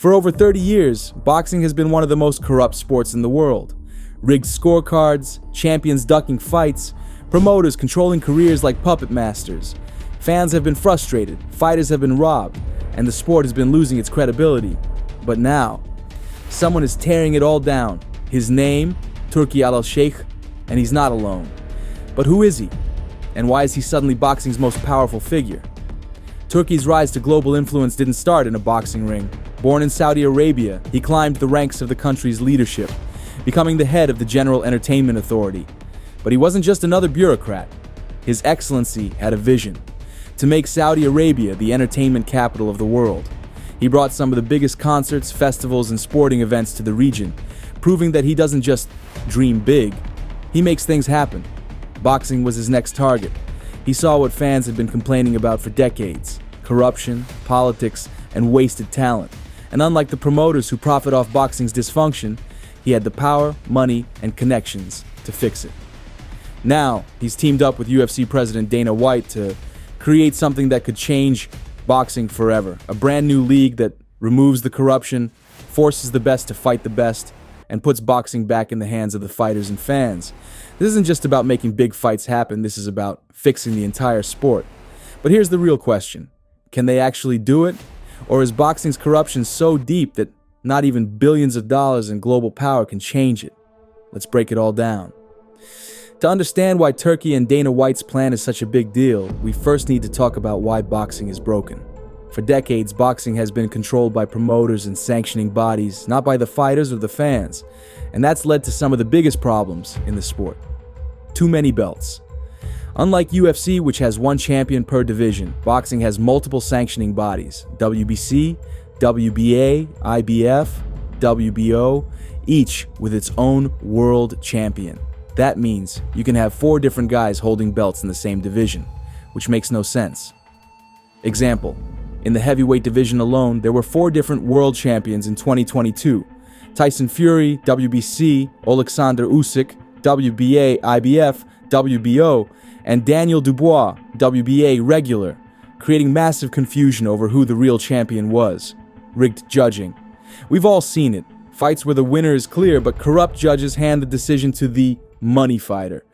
For over 30 years, boxing has been one of the most corrupt sports in the world. Rigged scorecards, champions ducking fights, promoters controlling careers like puppet masters. Fans have been frustrated, fighters have been robbed, and the sport has been losing its credibility. But now, someone is tearing it all down. His name, Turki Alalshikh, and he's not alone. But who is he? And why is he suddenly boxing's most powerful figure? Turki's rise to global influence didn't start in a boxing ring. Born in Saudi Arabia, he climbed the ranks of the country's leadership, becoming the head of the General Entertainment Authority. But he wasn't just another bureaucrat. His Excellency had a vision: to make Saudi Arabia the entertainment capital of the world. He brought some of the biggest concerts, festivals, and sporting events to the region, proving that he doesn't just dream big, he makes things happen. Boxing was his next target. He saw what fans had been complaining about for decades: corruption, politics, and wasted talent. And unlike the promoters who profit off boxing's dysfunction, he had the power, money, and connections to fix it. Now, he's teamed up with UFC President Dana White to create something that could change boxing forever. A brand new league that removes the corruption, forces the best to fight the best, and puts boxing back in the hands of the fighters and fans. This isn't just about making big fights happen, this is about fixing the entire sport. But here's the real question: can they actually do it? Or is boxing's corruption so deep that not even billions of dollars in global power can change it? Let's break it all down. To understand why Turki and Dana White's plan is such a big deal, we first need to talk about why boxing is broken. For decades, boxing has been controlled by promoters and sanctioning bodies, not by the fighters or the fans. And that's led to some of the biggest problems in the sport. Too many belts. Unlike UFC, which has one champion per division, boxing has multiple sanctioning bodies: WBC, WBA, IBF, WBO, each with its own world champion. That means you can have 4 different guys holding belts in the same division, which makes no sense. Example: in the heavyweight division alone, there were 4 different world champions in 2022. Tyson Fury, WBC, Alexander Usyk, WBA, IBF, WBO, and Daniel Dubois, WBA regular, creating massive confusion over who the real champion was. Rigged judging. We've all seen it. Fights where the winner is clear, but corrupt judges hand the decision to the money fighter.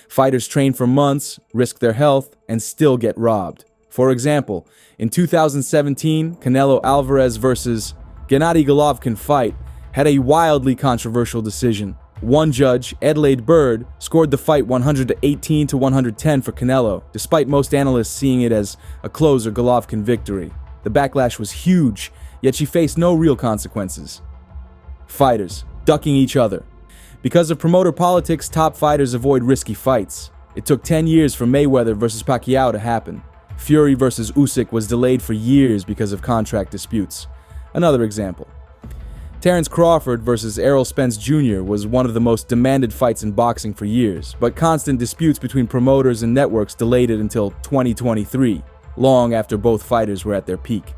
Fighters train for months, risk their health, and still get robbed. For example, in 2017, Canelo Alvarez versus Gennady Golovkin fight had a wildly controversial decision. One judge, Adelaide Bird, scored the fight 118-110 for Canelo, despite most analysts seeing it as a close or Golovkin victory. The backlash was huge, yet she faced no real consequences. Fighters ducking each other. Because of promoter politics, top fighters avoid risky fights. It took 10 years for Mayweather versus Pacquiao to happen. Fury versus Usyk was delayed for years because of contract disputes. Another example: Terence Crawford versus Errol Spence Jr. was one of the most demanded fights in boxing for years, but constant disputes between promoters and networks delayed it until 2023, long after both fighters were at their peak.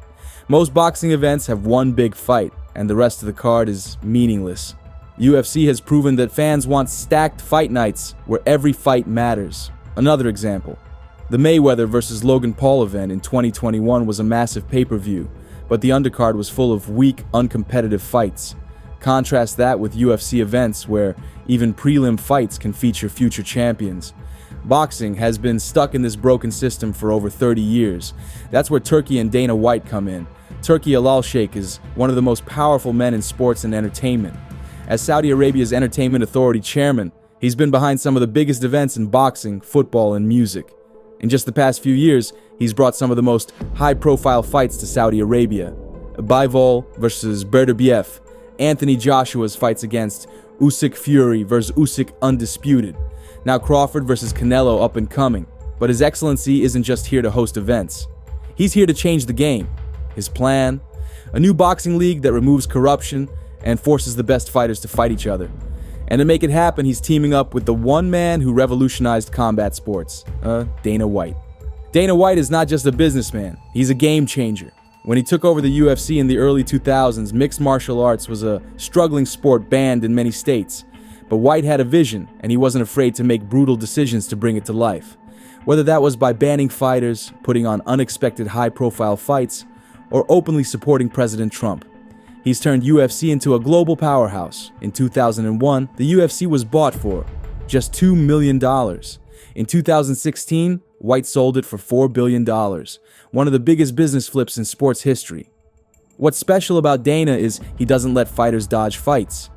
Most boxing events have one big fight, and the rest of the card is meaningless. UFC has proven that fans want stacked fight nights where every fight matters. Another example: the Mayweather versus Logan Paul event in 2021 was a massive pay-per-view, but the undercard was full of weak, uncompetitive fights. Contrast that with UFC events where even prelim fights can feature future champions. Boxing has been stuck in this broken system for over 30 years. That's where Turki and Dana White come in. Turki Alalshikh is one of the most powerful men in sports and entertainment. As Saudi Arabia's Entertainment Authority chairman, he's been behind some of the biggest events in boxing, football, and music. In just the past few years, he's brought some of the most high-profile fights to Saudi Arabia. Bivol versus Beterbiev, Anthony Joshua's fights against Usyk Fury versus Usyk Undisputed. Now Crawford versus Canelo up and coming. But His Excellency isn't just here to host events. He's here to change the game. His plan? A new boxing league that removes corruption and forces the best fighters to fight each other. And to make it happen, he's teaming up with the one man who revolutionized combat sports, Dana White. Dana White is not just a businessman, he's a game changer. When he took over the UFC in the early 2000s, mixed martial arts was a struggling sport banned in many states. But White had a vision, and he wasn't afraid to make brutal decisions to bring it to life. Whether that was by banning fighters, putting on unexpected high-profile fights, or openly supporting President Trump. He's turned UFC into a global powerhouse. In 2001, the UFC was bought for just $2 million. In 2016, White sold it for $4 billion, one of the biggest business flips in sports history. What's special about Dana is he doesn't let fighters dodge fights.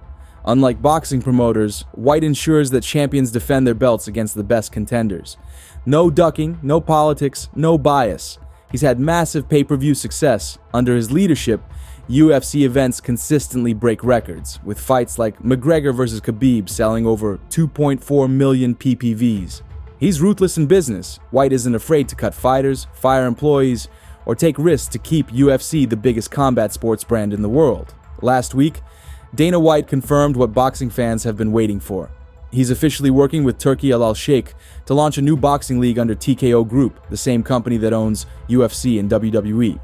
Unlike boxing promoters, White ensures that champions defend their belts against the best contenders. No ducking, no politics, no bias. He's had massive pay-per-view success. Under his leadership, UFC events consistently break records, with fights like McGregor vs. Khabib selling over 2.4 million PPVs. He's ruthless in business. White isn't afraid to cut fighters, fire employees, or take risks to keep UFC the biggest combat sports brand in the world. Last week, Dana White confirmed what boxing fans have been waiting for. He's officially working with Turki Alalshikh to launch a new boxing league under TKO Group, the same company that owns UFC and WWE.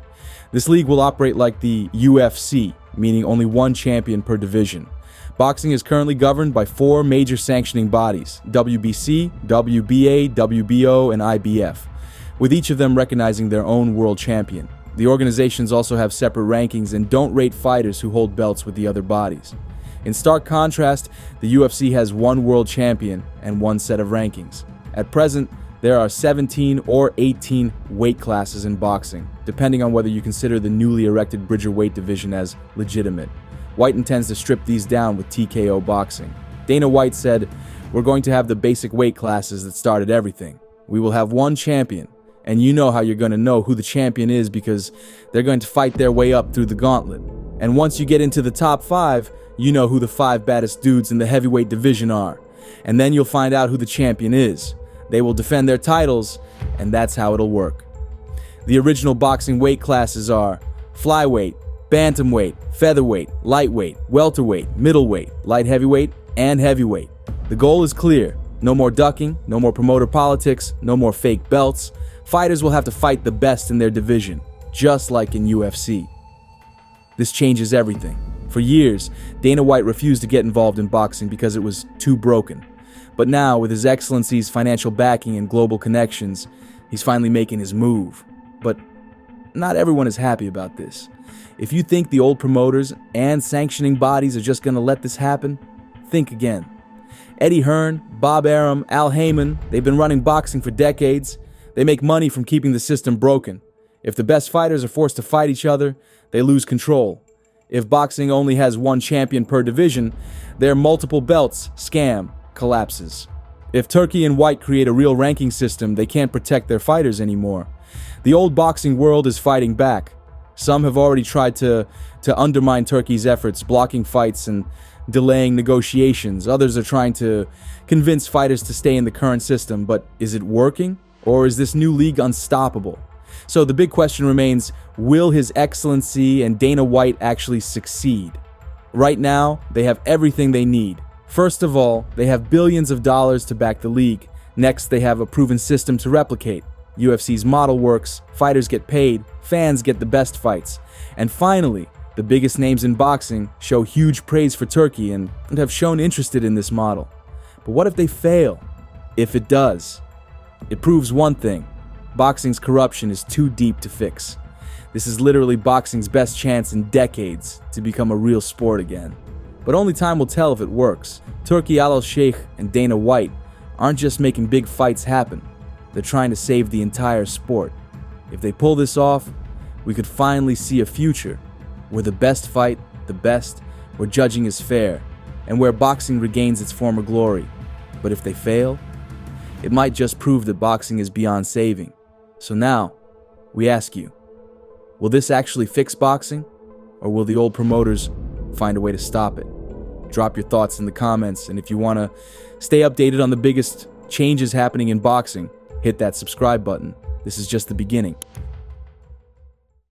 This league will operate like the UFC, meaning only one champion per division. Boxing is currently governed by 4 major sanctioning bodies: WBC, WBA, WBO, and IBF, with each of them recognizing their own world champion. The organizations also have separate rankings and don't rate fighters who hold belts with the other bodies. In stark contrast, the UFC has one world champion and one set of rankings. At present, there are 17 or 18 weight classes in boxing, depending on whether you consider the newly erected Bridger weight division as legitimate. White intends to strip these down with TKO boxing. Dana White said, "We're going to have the basic weight classes that started everything. We will have one champion, and you know how you're going to know who the champion is because they're going to fight their way up through the gauntlet. And once you get into the top 5, you know who the 5 baddest dudes in the heavyweight division are. And then you'll find out who the champion is. They will defend their titles, and that's how it'll work." The original boxing weight classes are flyweight, bantamweight, featherweight, lightweight, welterweight, middleweight, light heavyweight, and heavyweight. The goal is clear. No more ducking, no more promoter politics, no more fake belts. Fighters will have to fight the best in their division, just like in UFC. This changes everything. For years, Dana White refused to get involved in boxing because it was too broken. But now, with His Excellency's financial backing and global connections, he's finally making his move. But not everyone is happy about this. If you think the old promoters and sanctioning bodies are just going to let this happen, think again. Eddie Hearn, Bob Arum, Al Heyman, they've been running boxing for decades. They make money from keeping the system broken. If the best fighters are forced to fight each other, they lose control. If boxing only has one champion per division, their multiple belts scam collapses. If Turki and White create a real ranking system, they can't protect their fighters anymore. The old boxing world is fighting back. Some have already tried to undermine Turki's efforts, blocking fights and delaying negotiations. Others are trying to convince fighters to stay in the current system. But is it working? Or is this new league unstoppable? So the big question remains, will His Excellency and Dana White actually succeed? Right now, they have everything they need. First of all, they have billions of dollars to back the league. Next, they have a proven system to replicate. UFC's model works, fighters get paid, fans get the best fights. And finally, the biggest names in boxing show huge praise for Turki and have shown interested in this model. But what if they fail? If it does, it proves one thing: boxing's corruption is too deep to fix. This is literally boxing's best chance in decades to become a real sport again. But only time will tell if it works. Turki Alalshikh and Dana White aren't just making big fights happen. They're trying to save the entire sport. If they pull this off, we could finally see a future where the best fight the best, where judging is fair, and where boxing regains its former glory. But if they fail, it might just prove that boxing is beyond saving. So now, we ask you, will this actually fix boxing, or will the old promoters find a way to stop it? Drop your thoughts in the comments, and if you want to stay updated on the biggest changes happening in boxing, hit that subscribe button. This is just the beginning.